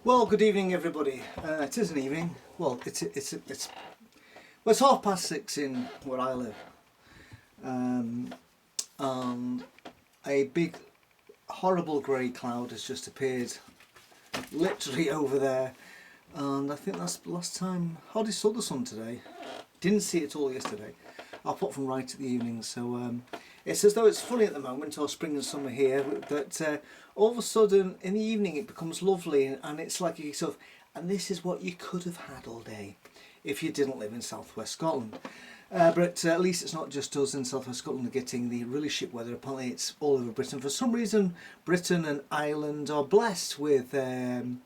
Well, good evening, everybody. It is an evening. Well, it's 6:30 in where I live. A big, horrible grey cloud has just appeared, literally over there, and I think that's the last time. Hardly saw the sun today. Didn't see it all yesterday. Apart from right at the evening, so it's as though it's funny at the moment, or spring and summer here, but all of a sudden in the evening it becomes lovely, and it's like you sort of, and this is what you could have had all day if you didn't live in southwest Scotland. But at least it's not just us in southwest Scotland getting the really shit weather. Apparently it's all over Britain. For some reason, Britain and Ireland are blessed with rain.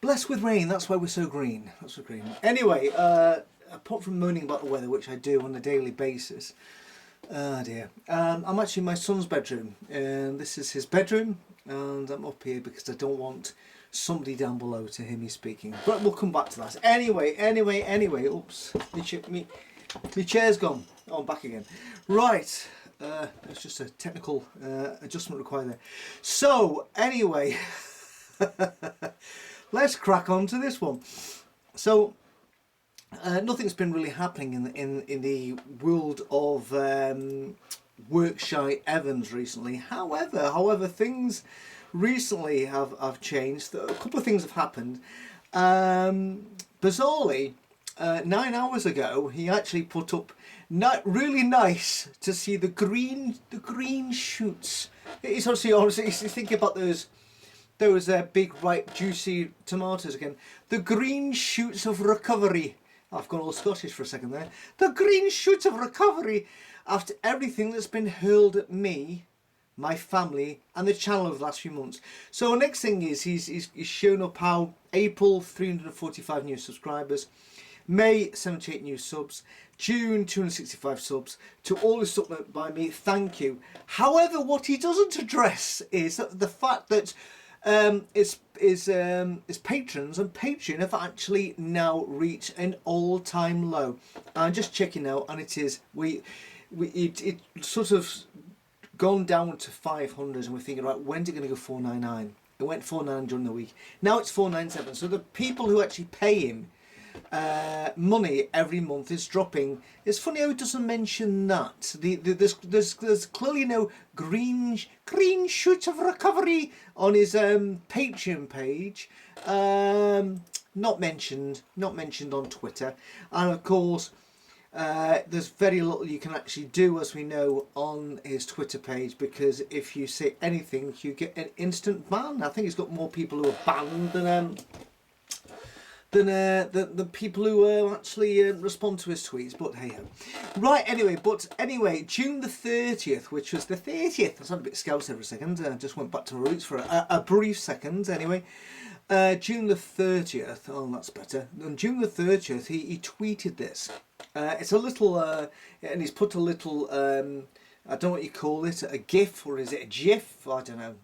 That's why we're so green. That's so green. Anyway, apart from moaning about the weather, which I do on a daily basis, oh dear. I'm actually in my son's bedroom, and this is his bedroom, and I'm up here because I don't want somebody down below to hear me speaking. But we'll come back to that. Anyway. Oops, my chair's gone. Oh, I'm back again. Right. There's just a technical adjustment required there. So, anyway, let's crack on to this one. So, nothing's been really happening in the world of Workshy Evans recently. However, things recently have changed. A couple of things have happened. Bizarrely, 9 hours ago, he actually put up really nice to see the green shoots. He's obviously he's thinking about those big ripe juicy tomatoes again. The green shoots of recovery. I've gone all Scottish for a second there. The green shoots of recovery after everything that's been hurled at me, my family, and the channel over the last few months. So the next thing is he's shown up how April 345 new subscribers, May 78 new subs, June 265 subs. To all this stuff by me, thank you. However, what he doesn't address is the fact that his patrons and Patreon have actually now reached an all-time low. I'm just checking now, and it is it sort of gone down to 500, and we're thinking, right, when's it going to go 499? It went 499 during the week. Now it's 497. So the people who actually pay him money every month is dropping. It's funny how he doesn't mention that. There's clearly no green shoots of recovery on his Patreon page. Not mentioned on Twitter, and of course there's very little you can actually do, as we know, on his Twitter page, because if you say anything you get an instant ban. I think he's got more people who are banned than the people who actually respond to his tweets, but hey ho. Right, anyway, June the 30th, which was the 30th, I sounded a bit scouse there for a second, just went back to my roots for a brief second, anyway. June the 30th, oh that's better, on June the 30th he tweeted this. It's a little, and he's put a little, I don't know what you call it, a GIF, or is it a GIF, I don't know,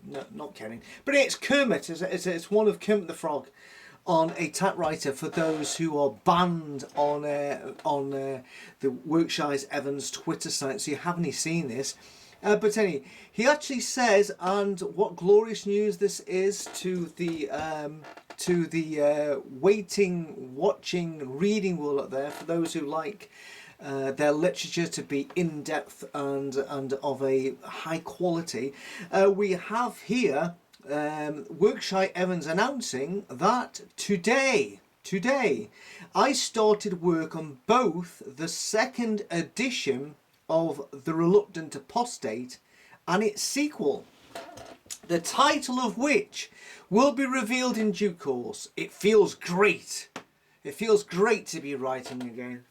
no, not caring. But it's Kermit, it's one of Kermit the Frog on a typewriter for those who are banned on the Workshy Evans Twitter site. So you haven't seen this, but anyway, he actually says, and what glorious news this is to the waiting, watching, reading world out there, for those who like their literature to be in depth and of a high quality. We have here Workshy Evans announcing that today I started work on both the second edition of The Reluctant Apostate and its sequel, the title of which will be revealed in due course. It feels great. It feels great to be writing again.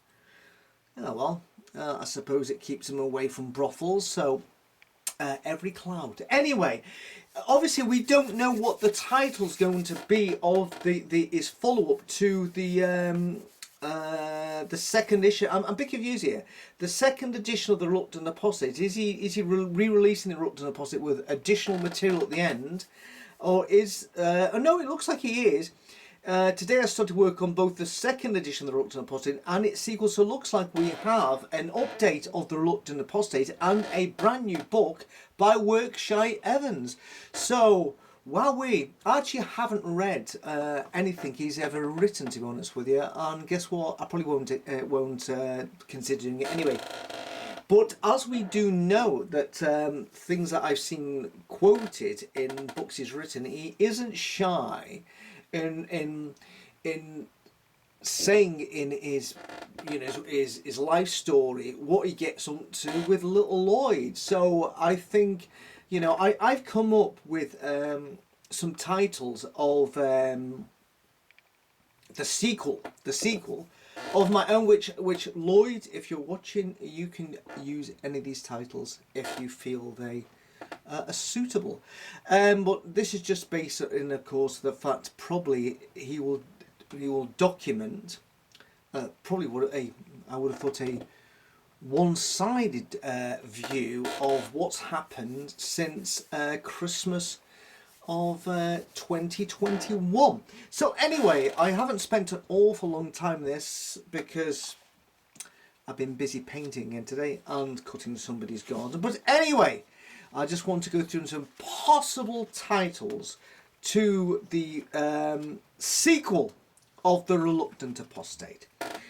Oh well, I suppose it keeps him away from brothels, so every cloud. Anyway, obviously we don't know what the title's going to be of his follow-up to the second issue. I'm a bit confused here. The second edition of the Reluctant Apostate, is he re-releasing the Reluctant Apostate with additional material at the end, or is no, it looks like he is. Today I started work on both the second edition of the Reluctant Apostate and its sequel, so it looks like we have an update of the Reluctant Apostate and a brand new book by Workshy Evans. So Wowee, I actually haven't read anything he's ever written, to be honest with you, and guess what? I probably won't consider doing it anyway. But as we do know that things that I've seen quoted in books he's written, he isn't shy in saying in his, you know, his life story what he gets up to with little Lloyd. So I think, you know, I've come up with some titles of the sequel of my own, which Lloyd, if you're watching, you can use any of these titles if you feel they are suitable. But this is just based in, of course, the fact probably he will document probably what I would have thought a one-sided view of what's happened since Christmas of 2021. So anyway, I haven't spent an awful long time on this because I've been busy painting again today and cutting somebody's garden. But anyway, I just want to go through some possible titles to the sequel of The Reluctant Apostate.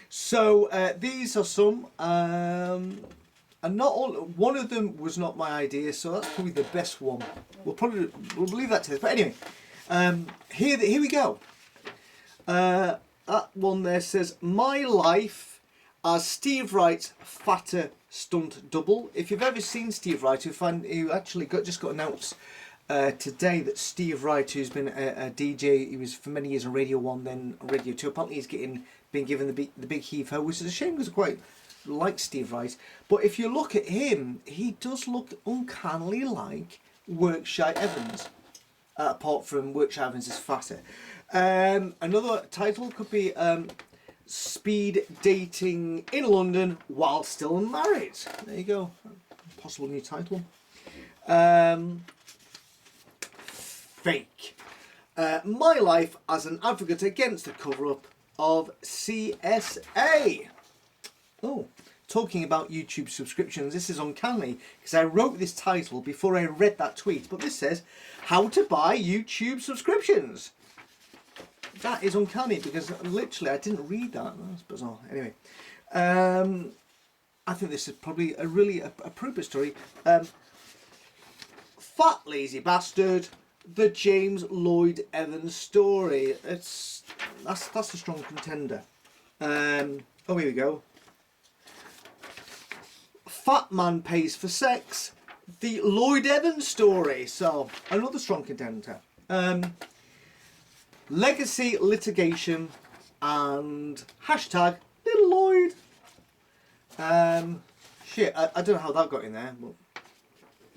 So these are some, and not all. One of them was not my idea, so that's probably the best one. We'll leave that to this. But anyway, here we go. That one there says, "My life as Steve Wright's fatter stunt double." If you've ever seen Steve Wright, who actually just got announced today that Steve Wright, who's been a DJ, he was for many years on Radio 1, then Radio 2. Apparently he's been given the big heave-ho, which is a shame because I quite like Steve Wright. But if you look at him, he does look uncannily like Workshire Evans, apart from Workshire Evans is fatter. Another title could be Speed Dating in London While Still Married. There you go. Possible new title. Fake. My life as an advocate against the cover-up of CSA. Oh, talking about YouTube subscriptions, this is uncanny because I wrote this title before I read that tweet, but this says how to buy YouTube subscriptions. That is uncanny because literally I didn't read that. That's bizarre. Anyway, I think this is probably a really appropriate story. Fat Lazy Bastard, the James Lloyd Evans story. That's a strong contender. Oh, here we go. Fat Man Pays for Sex, the Lloyd Evans story. So another strong contender. Legacy Litigation and hashtag Little Lloyd. Shit, I don't know how that got in there, but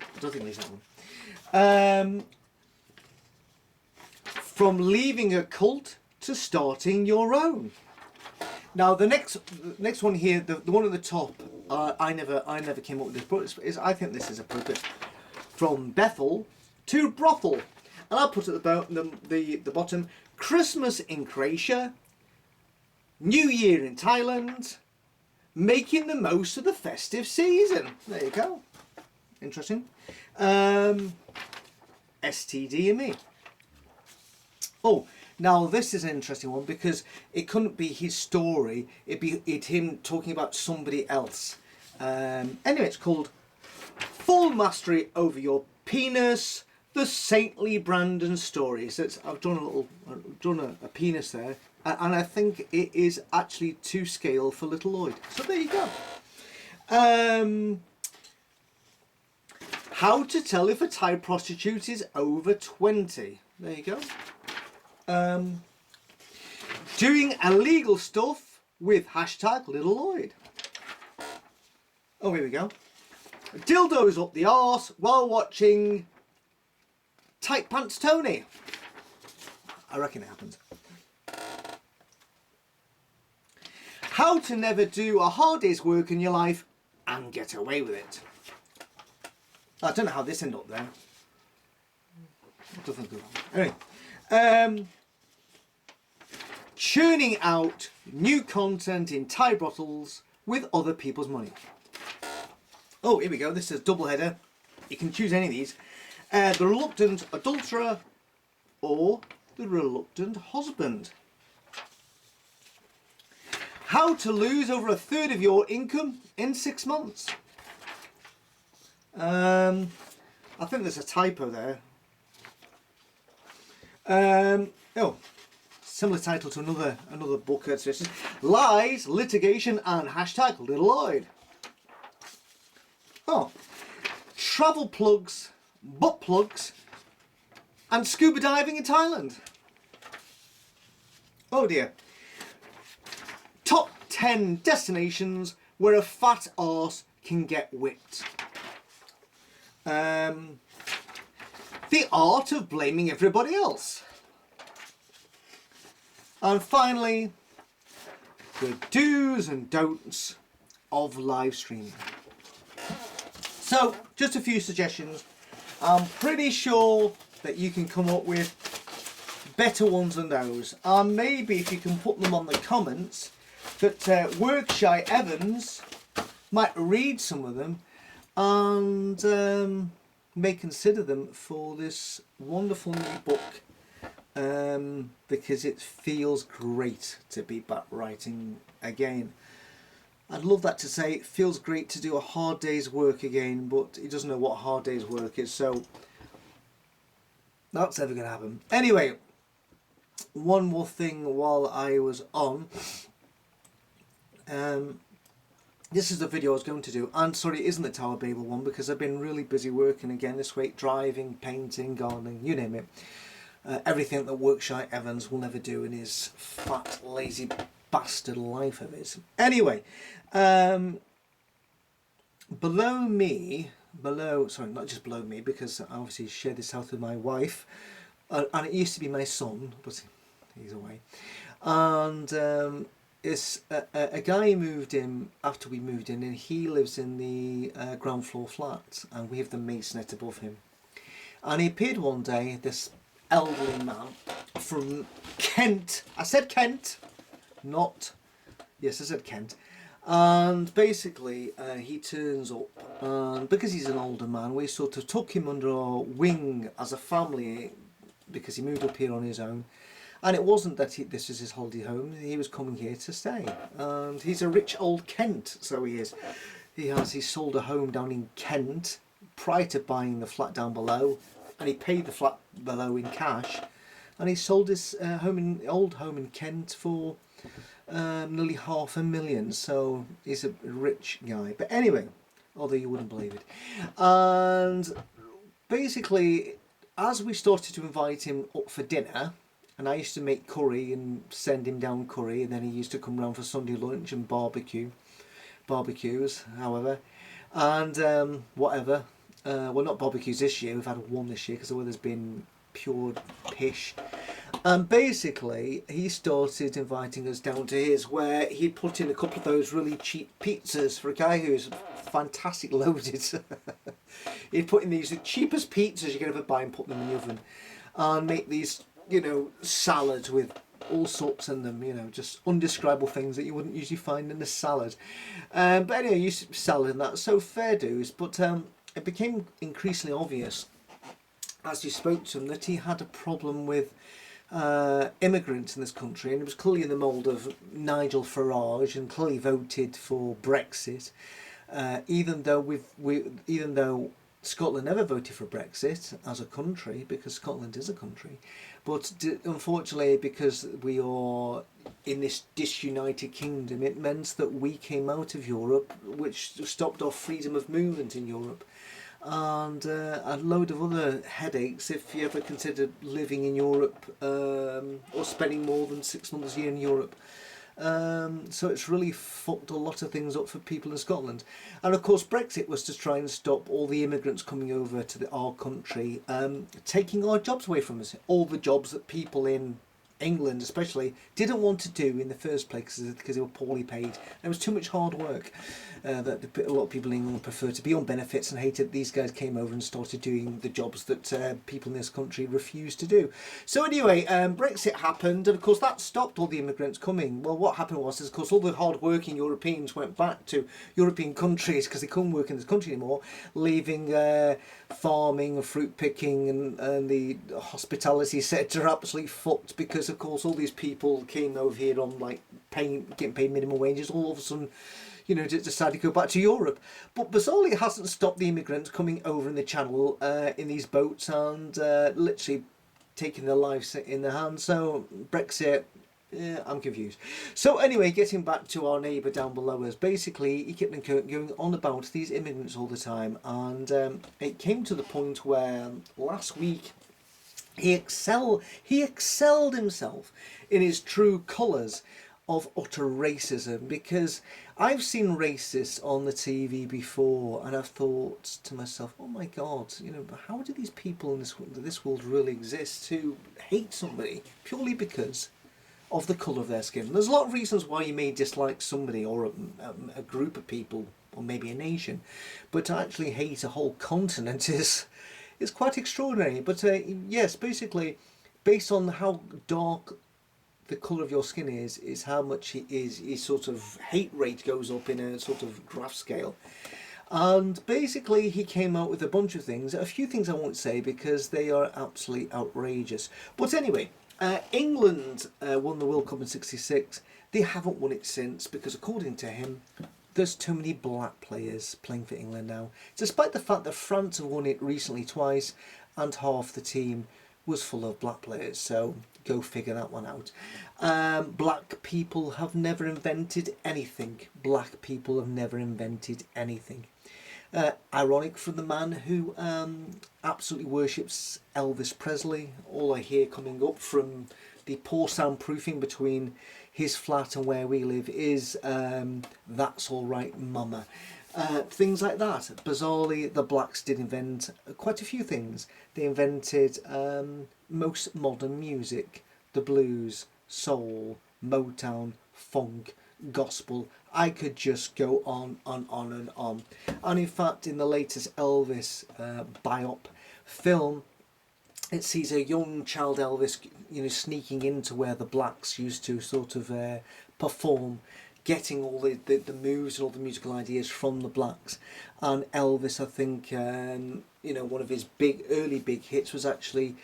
I don't think there's that one. From leaving a cult to starting your own. Now the next one here, the one at the top, I never came up with this, but I think this is appropriate. From Bethel to brothel, and I'll put at the bottom, Christmas in Croatia, New Year in Thailand, making the most of the festive season. There you go. Interesting. STD and me. Oh, now this is an interesting one because it couldn't be his story. It'd him talking about somebody else. Anyway, it's called Full Mastery Over Your Penis, the Saintly Brandon Story. So I've drawn a penis there, and I think it is actually to scale for Little Lloyd. So there you go. How to tell if a Thai prostitute is over 20. There you go. Doing illegal stuff with hashtag Little Lloyd. Oh, here we go. Dildos up the arse while watching Tight Pants Tony. I reckon it happens. How to never do a hard day's work in your life and get away with it. I don't know how this ended up there. Anyway, churning out new content in Thai brothels with other people's money. Oh, here we go. This is a double header. You can choose any of these. The Reluctant Adulterer, or The Reluctant Husband. How to lose over a third of your income in 6 months. I think there's a typo there. Oh, similar title to another book. It's just Lies, Litigation, and hashtag Little Lloyd. Oh, travel plugs, butt plugs, and scuba diving in Thailand. Oh dear. Top 10 destinations where a fat arse can get whipped. The art of blaming everybody else. And finally, the do's and don'ts of live streaming. So, just a few suggestions. I'm pretty sure that you can come up with better ones than those. And maybe if you can put them on the comments, that Workshy Evans might read some of them and may consider them for this wonderful new book, because it feels great to be back writing again. I'd love that to say it feels great to do a hard day's work again, but he doesn't know what a hard day's work is, so that's never going to happen. Anyway, one more thing while I was on. This is the video I was going to do, and sorry, it isn't the Tower Babel one because I've been really busy working again this week, driving, painting, gardening, you name it. Everything that Workshy Evans will never do in his fat, lazy bastard life of his. Anyway, sorry, not just below me, because I obviously share this house with my wife, and it used to be my son, but he's away. And it's a guy moved in after we moved in, and he lives in the ground floor flat, and we have the masonette above him. And he appeared one day, this elderly man from Kent. I said Kent, not, yes, I said Kent. And basically he turns up, and because he's an older man, we sort of took him under our wing as a family, because he moved up here on his own. And it wasn't that this is his holiday home, he was coming here to stay. And he's a rich old Kent, so he is. He sold a home down in Kent prior to buying the flat down below, and he paid the flat below in cash. And he sold his old home in Kent for nearly $500,000, so he's a rich guy. But anyway, although you wouldn't believe it. And basically, as we started to invite him up for dinner, and I used to make curry and send him down curry, and then he used to come round for Sunday lunch and barbecues, however, and whatever. Well, not barbecues this year, we've had one this year because the weather's been pure pish. And basically, he started inviting us down to his, where he'd put in a couple of those really cheap pizzas for a guy who's fantastic loaded. He'd put in these the cheapest pizzas you could ever buy and put them in the oven, and make these, you know, salads with all sorts in them, you know, just undescribable things that you wouldn't usually find in a salad. But anyway, you salad and that, so fair dues. But it became increasingly obvious as you spoke to him that he had a problem with immigrants in this country, and it was clearly in the mould of Nigel Farage, and clearly voted for Brexit, even though Scotland never voted for Brexit as a country, because Scotland is a country. But unfortunately, because we are in this disunited kingdom, it meant that we came out of Europe, which stopped our freedom of movement in Europe. And a load of other headaches if you ever considered living in Europe, or spending more than 6 months a year in Europe. So it's really fucked a lot of things up for people in Scotland. And of course Brexit was to try and stop all the immigrants coming over to our country, taking our jobs away from us. All the jobs that people in England especially didn't want to do in the first place because they were poorly paid. It was too much hard work that a lot of people in England preferred to be on benefits and hated. These guys came over and started doing the jobs that people in this country refused to do. So anyway, Brexit happened, and of course that stopped all the immigrants coming. Well, what happened was, of course, all the hard-working Europeans went back to European countries because they couldn't work in this country anymore, leaving farming and fruit picking and the hospitality sector absolutely fucked, because of course all these people came over here on like getting paid minimum wages, all of a sudden, you know, decided to go back to Europe. But bizarrely it hasn't stopped the immigrants coming over in the channel in these boats and literally taking their lives in their hands. So Brexit, yeah, I'm confused. So anyway, getting back to our neighbour down below us, basically he kept going on about these immigrants all the time, and it came to the point where last week he excelled himself in his true colours of utter racism, because I've seen racists on the TV before and I've thought to myself, oh my god, you know, how do these people in this world really exist who hate somebody purely because of the colour of their skin? There's a lot of reasons why you may dislike somebody or a group of people or maybe a nation, but to actually hate a whole continent is quite extraordinary. But yes, basically, based on how dark the colour of your skin is how much his sort of hate rate goes up in a sort of graph scale. And basically he came out with a bunch of things, a few things I won't say because they are absolutely outrageous. But anyway, England won the World Cup in '66. They haven't won it since because, according to him, there's too many black players playing for England now, despite the fact that France have won it recently twice and half the team was full of black players. So go figure that one out. Black people have never invented anything. Black people have never invented anything. Ironic from the man who absolutely worships Elvis Presley. All I hear coming up from the poor soundproofing between his flat and where we live is "That's All Right, Mama." Things like that. Bizarrely, the blacks did invent quite a few things. They invented most modern music, the blues, soul, Motown, funk, gospel. I could just go on and on and on. And in fact, in the latest Elvis biop film, it sees a young child Elvis, you know, sneaking into where the blacks used to sort of perform, getting all the moves and all the musical ideas from the blacks. And Elvis, I think, you know, one of his early big hits was actually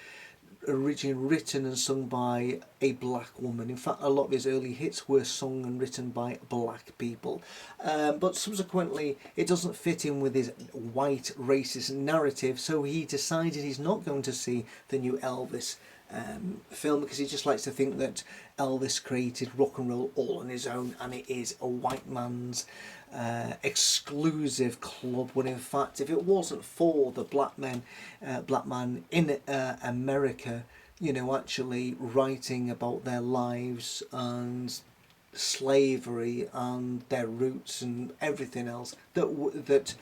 originally written and sung by a black woman. In fact, a lot of his early hits were sung and written by black people. But subsequently, it doesn't fit in with his white racist narrative, so he decided he's not going to see the new Elvis film because he just likes to think that Elvis created rock and roll all on his own and it is a white man's exclusive club, when in fact if it wasn't for the black man in America, you know, actually writing about their lives and slavery and their roots and everything else, that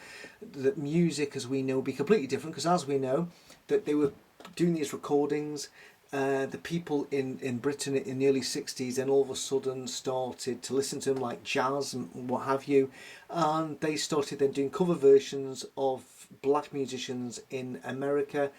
music as we know would be completely different, because as we know that they were doing these recordings. The people in Britain in the early 60s then all of a sudden started to listen to them like jazz and what have you, and they started then doing cover versions of black musicians in America,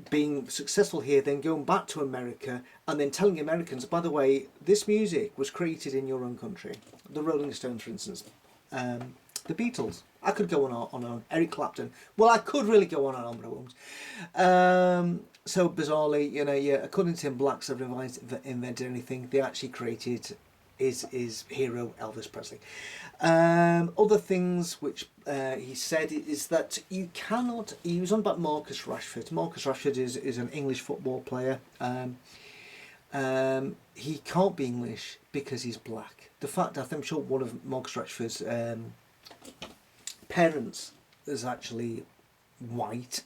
being successful here, then going back to America and then telling Americans, by the way, this music was created in your own country. The Rolling Stones, for instance, the Beatles. I could go on. Eric Clapton. Well, I could really go on and on, but I won't. So bizarrely, you know, yeah, according to him, blacks have invented anything. They actually created his hero Elvis Presley. Other things which he said is that you cannot. He was on about Marcus Rashford. Marcus Rashford is an English football player. He can't be English because he's black. The fact, I'm sure one of Marcus Rashford's parents is actually white,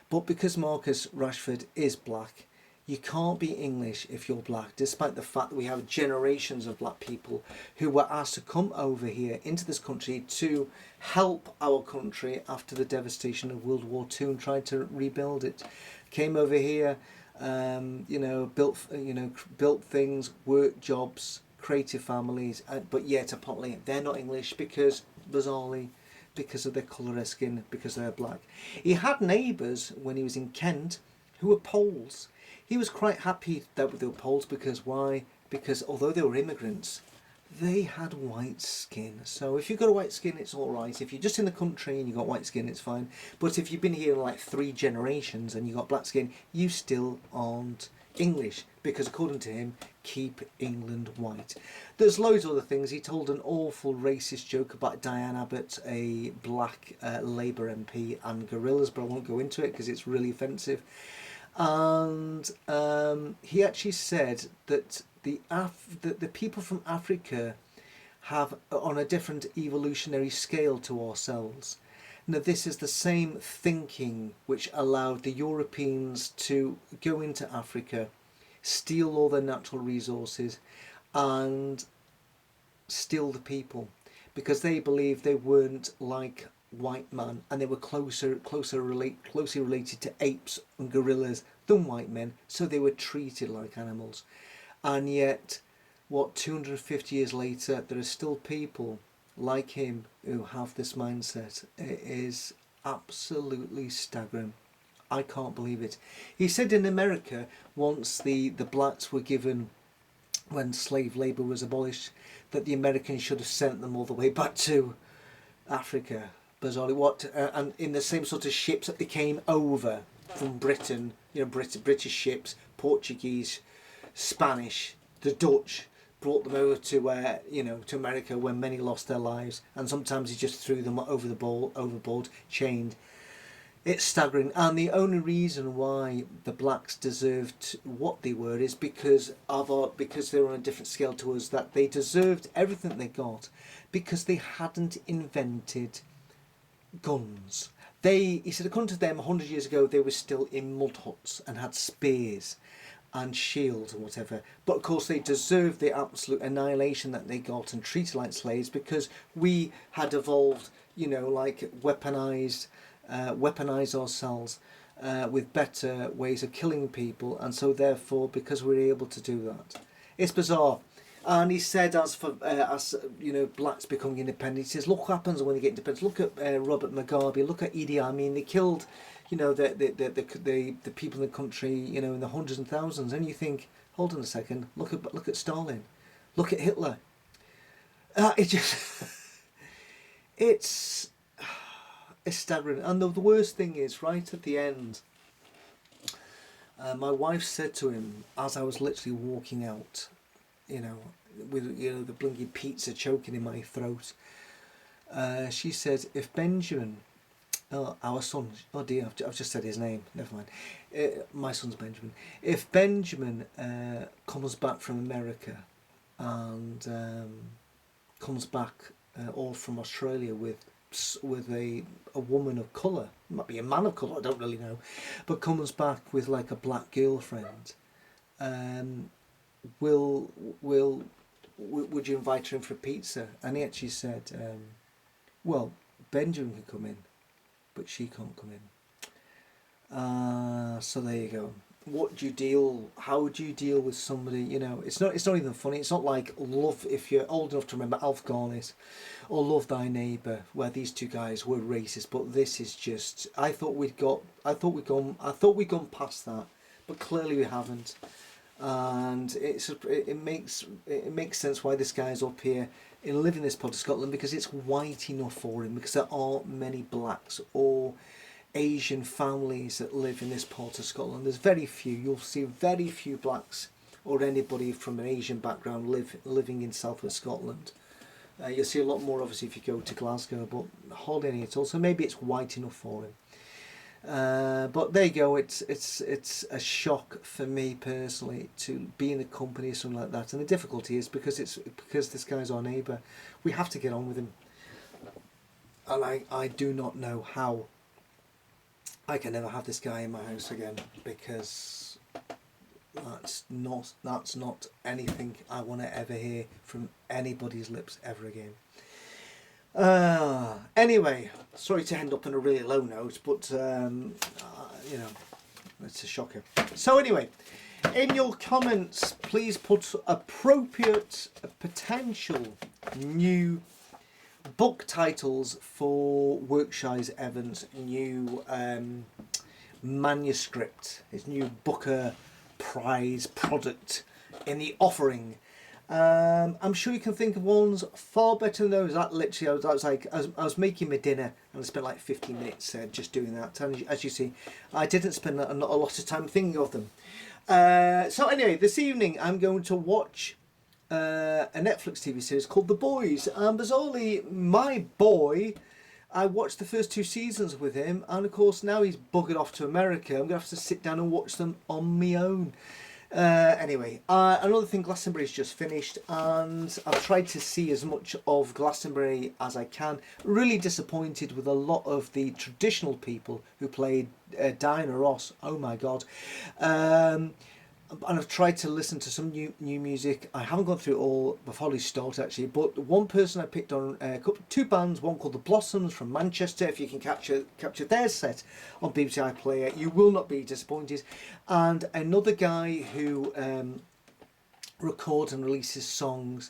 but because Marcus Rashford is black, you can't be English if you're black, despite the fact that we have generations of black people who were asked to come over here into this country to help our country after the devastation of World War II and tried to rebuild it. Came over here built things, work jobs, creative families, but yet apparently they're not English because, bizarrely, because of their colour of skin, because they're black. He had neighbours when he was in Kent who were Poles. He was quite happy that they were Poles because why? Because although they were immigrants, they had white skin. So if you've got a white skin, it's all right. If you're just in the country and you've got white skin, it's fine. But if you've been here like 3 generations and you've got black skin, you still aren't English. Because according to him, keep England white. There's loads of other things. He told an awful racist joke about Diane Abbott, a black Labour MP, and gorillas, but I won't go into it because it's really offensive. And he actually said that the people from Africa have on a different evolutionary scale to ourselves. Now this is the same thinking which allowed the Europeans to go into Africa, steal all their natural resources and steal the people, because they believed they weren't like white man and they were closely related to apes and gorillas than white men, so they were treated like animals. And yet, 250 years later, there are still people like him who have this mindset. It is absolutely staggering. I can't believe it. He said in America, once the blacks were given, when slave labour was abolished, that the Americans should have sent them all the way back to Africa. Bizarrely, and in the same sort of ships that they came over from Britain, British ships, Portuguese, Spanish, the Dutch, brought them over to America when many lost their lives, and sometimes he just threw them overboard, chained. It's staggering, and the only reason why the blacks deserved what they were is because they were on a different scale to us. That they deserved everything they got because they hadn't invented guns. He said, according to them, 100 years ago, they were still in mud huts and had spears and shields and whatever. But of course, they deserved the absolute annihilation that they got and treated like slaves because we had evolved, like weaponized ourselves with better ways of killing people, and so therefore, because we were able to do that, it's bizarre. And he said, as blacks becoming independent, he says, look what happens when they get independent. Look at Robert Mugabe. Look at Idi Amin. They killed, the people in the country, in the hundreds and thousands. And you think, hold on a second. Look at Stalin. Look at Hitler. It's staggering. And the worst thing is, right at the end, my wife said to him, as I was literally walking out, with the blinking pizza choking in my throat, she said, if Benjamin, our son, oh dear, I've just said his name, never mind, my son's Benjamin, if Benjamin comes back from America and comes back or from Australia with a woman of colour, might be a man of colour, I don't really know, but comes back with like a black girlfriend, would you invite her in for pizza? And he actually said, well, Benjamin can come in, but she can't come in. So there you go. How do you deal with somebody, it's not even funny. It's not like Love, if you're old enough to remember Alf Garnis, or Love Thy Neighbour, where these two guys were racist, but this is just, I thought we'd gone past that, but clearly we haven't. And it makes sense why this guy's up here in living this part of Scotland, because it's white enough for him, because there aren't many blacks or Asian families that live in this part of Scotland. There's very few. You'll see very few blacks or anybody from an Asian background living in southwest Scotland. You'll see a lot more obviously if you go to Glasgow, but hardly any at all. So maybe it's white enough for him. But there you go. It's a shock for me personally to be in the company of something like that, and the difficulty is because this guy's our neighbour. We have to get on with him, and I do not know how I can never have this guy in my house again, because that's not anything I want to ever hear from anybody's lips ever again. Anyway, sorry to end up on a really low note, but That's a shocker. So anyway, in your comments, please put appropriate potential new book titles for Workshire's Evans' new manuscript, his new Booker Prize product in the offering. I'm sure you can think of ones far better than those. That literally, I was making my dinner and I spent like 15 minutes just doing that. And as you see, I didn't spend a lot of time thinking of them. So anyway, this evening I'm going to watch a Netflix TV series called The Boys. And bizarrely, my boy, I watched the first 2 seasons with him, and of course now he's buggered off to America. I'm going to have to sit down and watch them on my own. Anyway, another thing, Glastonbury's just finished, and I've tried to see as much of Glastonbury as I can. Really disappointed with a lot of the traditional people who played Diana Ross. Oh my god. And I've tried to listen to some new music. I haven't gone through it all before I start actually, but one person I picked on, 2 bands, one called The Blossoms from Manchester. If you can capture their set on BBC iPlayer, you will not be disappointed. And another guy who records and releases songs.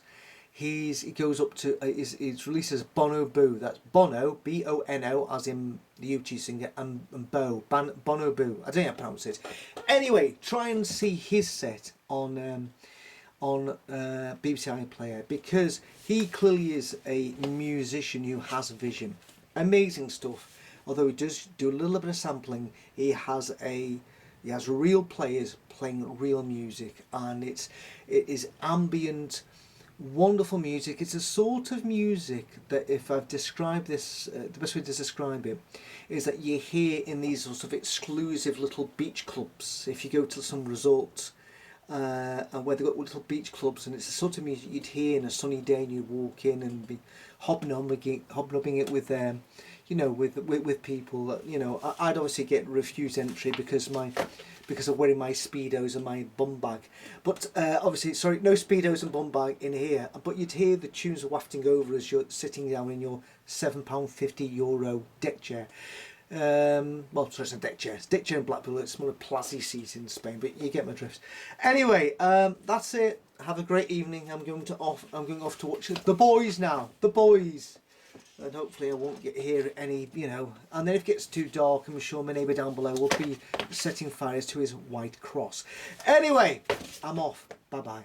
He goes up to he releases Bono Boo. That's Bono, Bono, as in the U2 singer, and Bono Boo. I don't know how to pronounce it. Anyway, try and see his set on BBC iPlayer, because he clearly is a musician who has vision. Amazing stuff. Although he does do a little bit of sampling, he has real players playing real music, and it is ambient, wonderful music. It's a sort of music that, if I've described this, the best way to describe it is that you hear in these sorts of exclusive little beach clubs. If you go to some resorts and where they've got little beach clubs, and it's the sort of music you'd hear in a sunny day, and you walk in and be hobnobbing it with them, with people that, I'd obviously get refused entry because of wearing my Speedos and my bum bag. But obviously, sorry, no Speedos and bum bag in here. But you'd hear the tunes wafting over as you're sitting down in your €7.50 deck chair. Well, sorry, it's a deck chair. It's deck chair in Blackpool. It's more a Plazy seat in Spain, but you get my drift. Anyway, that's it. Have a great evening. I'm going off to watch The Boys now. The Boys. And hopefully I won't hear any, and then if it gets too dark, I'm sure my neighbour down below will be setting fires to his white cross. Anyway, I'm off. Bye bye.